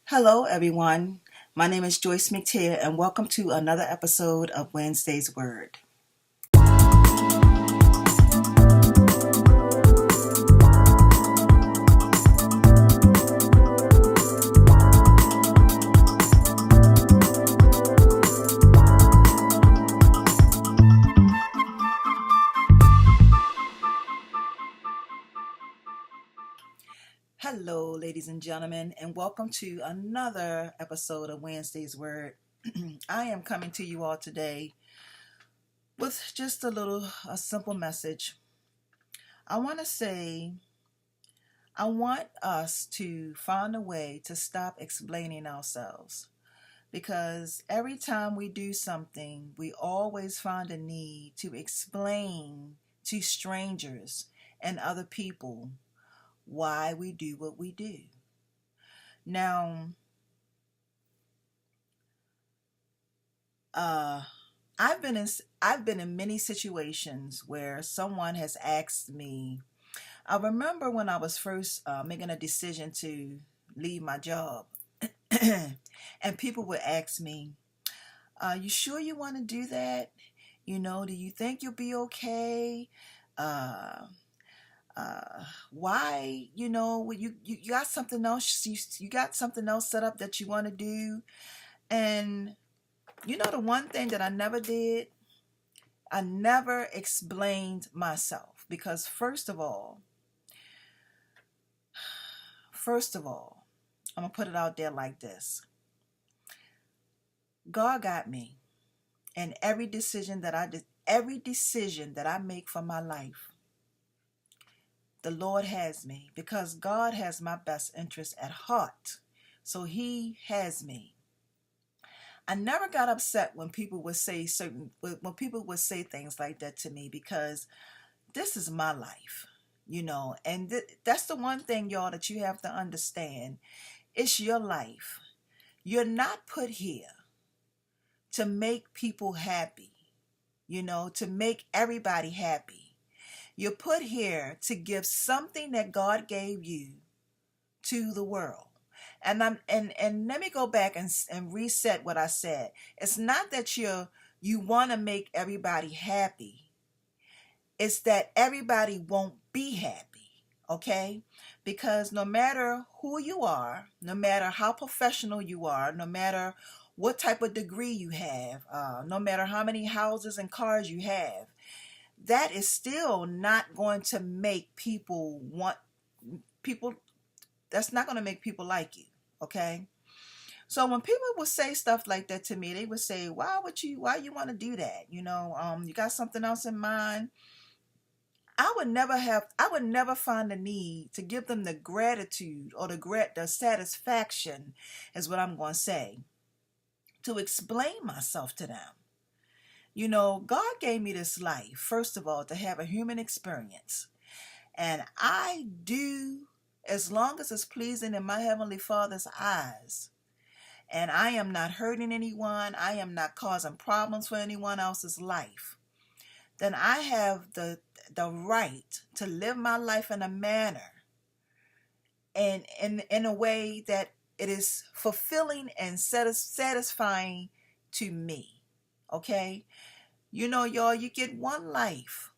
Hello, everyone. My name is Joyce McTeer, and welcome to another episode of Wednesday's Word. Hello, ladies and gentlemen, and welcome to another episode of Wednesday's Word. I am coming to you all today with just a simple message. I want to say, I want us to find a way to stop explaining ourselves because every time we do something, we always find a need to explain to strangers and other people why we do what we do. Now, I've been in many situations where someone has asked me. I remember when I was first making a decision to leave my job, and people would ask me, "You sure you want to do that? Do you think you'll be okay? Uh, why? You got something else? You got something else set up that you want to do?" And the one thing that I never did, I never explained myself because first of all, I'm gonna put it out there like this. God got me, and every decision that I make for my life, the Lord has me because God has my best interest at heart. So He has me. I never got upset when people would say things like that to me because this is my life, and that's the one thing, y'all, that you have to understand. It's your life. You're not put here to make people happy, to make everybody happy. You're put here to give something that God gave you to the world. And let me go back and reset what I said. It's not that you want to make everybody happy. It's that everybody won't be happy, okay? Because no matter who you are, no matter how professional you are, no matter what type of degree you have, no matter how many houses and cars you have, that is still not going to make people. That's not going to make people like you, okay? So when people would say stuff like that to me, they would say, why you want to do that? You got something else in mind? I would never find the need to give them the gratitude or the satisfaction, is what I'm going to say, to explain myself to them. God gave me this life, first of all, to have a human experience. And I do, as long as it's pleasing in my Heavenly Father's eyes, and I am not hurting anyone, I am not causing problems for anyone else's life, then I have the right to live my life in a manner and in a way that it is fulfilling and satisfying to me. Okay? Y'all, you get one life.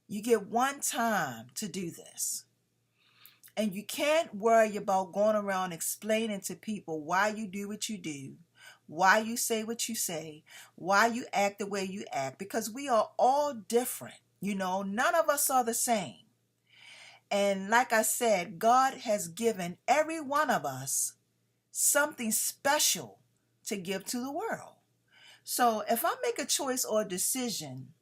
You get one time to do this. And you can't worry about going around explaining to people why you do what you do, why you say what you say, why you act the way you act, because we are all different. None of us are the same. And like I said, God has given every one of us something special to give to the world. So if I make a choice or a decision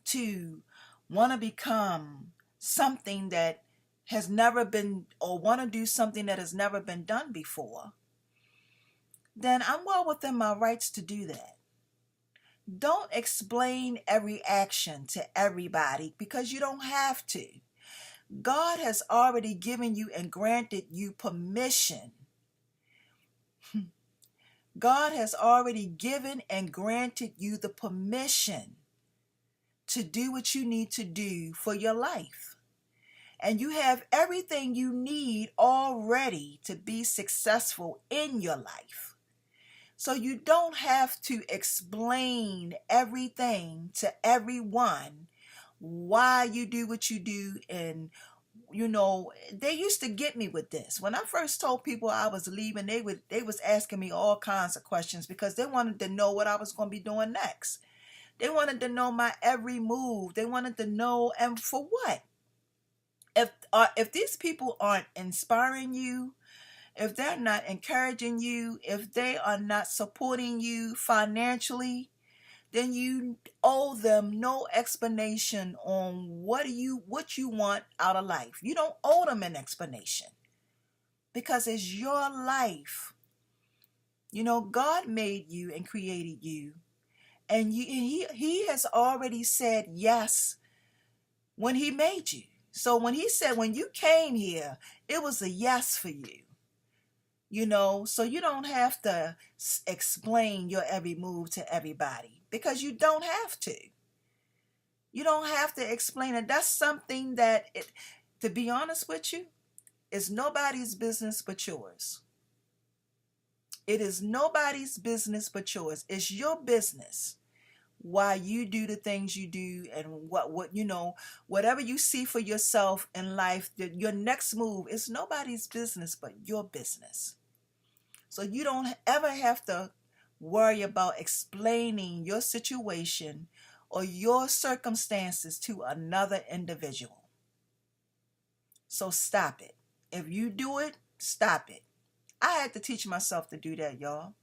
to want to become something that has never been, or want to do something that has never been done before, then I'm well within my rights to do that. Don't explain every action to everybody because you don't have to. God has already given you and granted you permission. God has already given and granted you the permission to do what you need to do for your life. and you have everything you need already to be successful in your life. So you don't have to explain everything to everyone why you do what you do. And they used to get me with this. When I first told people I was leaving, they was asking me all kinds of questions because they wanted to know what I was going to be doing next. They wanted to know my every move. They wanted to know, and for what? If these people aren't inspiring you, if they're not encouraging you, if they are not supporting you financially, then you owe them no explanation on what you want out of life. You don't owe them an explanation because it's your life. God made you and created you, and he has already said yes when he made you. So when he said when you came here, it was a yes for you. So you don't have to explain your every move to everybody because you don't have to. You don't have to explain it. That's something that, to be honest with you, is nobody's business but yours. It is nobody's business but yours. It's your business why you do the things you do, and whatever you see for yourself in life, your next move is nobody's business but your business. So you don't ever have to worry about explaining your situation or your circumstances to another individual. So stop it. If you do it, stop it. I had to teach myself to do that, y'all.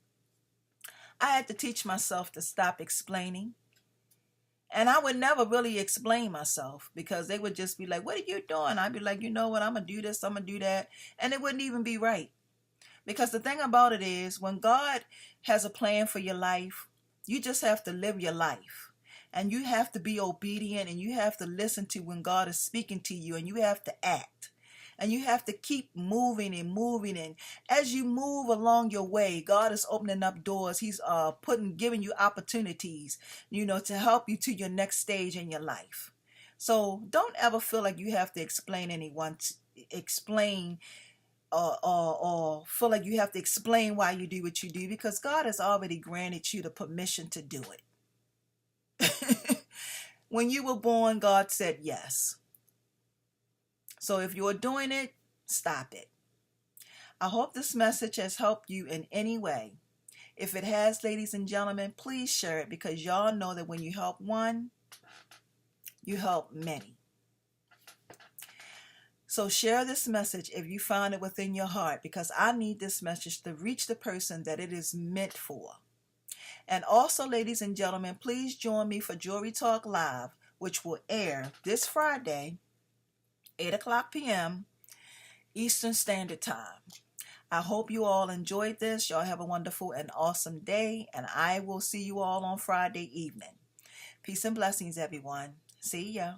I had to teach myself to stop explaining. And I would never really explain myself because they would just be like, what are you doing? I'd be like, you know what? I'm going to do this. I'm going to do that. And it wouldn't even be right. Because the thing about it is, when God has a plan for your life, you just have to live your life. And you have to be obedient, and you have to listen to when God is speaking to you, and you have to act. And you have to keep moving and moving. And as you move along your way, God is opening up doors. He's giving you opportunities, to help you to your next stage in your life. So don't ever feel like you have to explain or feel like you have to explain why you do what you do, because God has already granted you the permission to do it. When you were born, God said yes. So if you're doing it, stop it. I hope this message has helped you in any way. If it has, ladies and gentlemen, please share it, because y'all know that when you help one, you help many. So share this message if you find it within your heart, because I need this message to reach the person that it is meant for. And also, ladies and gentlemen, please join me for Jewelry Talk Live, which will air this Friday, 8 o'clock p.m. Eastern Standard Time. I hope you all enjoyed this. Y'all have a wonderful and awesome day, and I will see you all on Friday evening. Peace and blessings, everyone. See ya.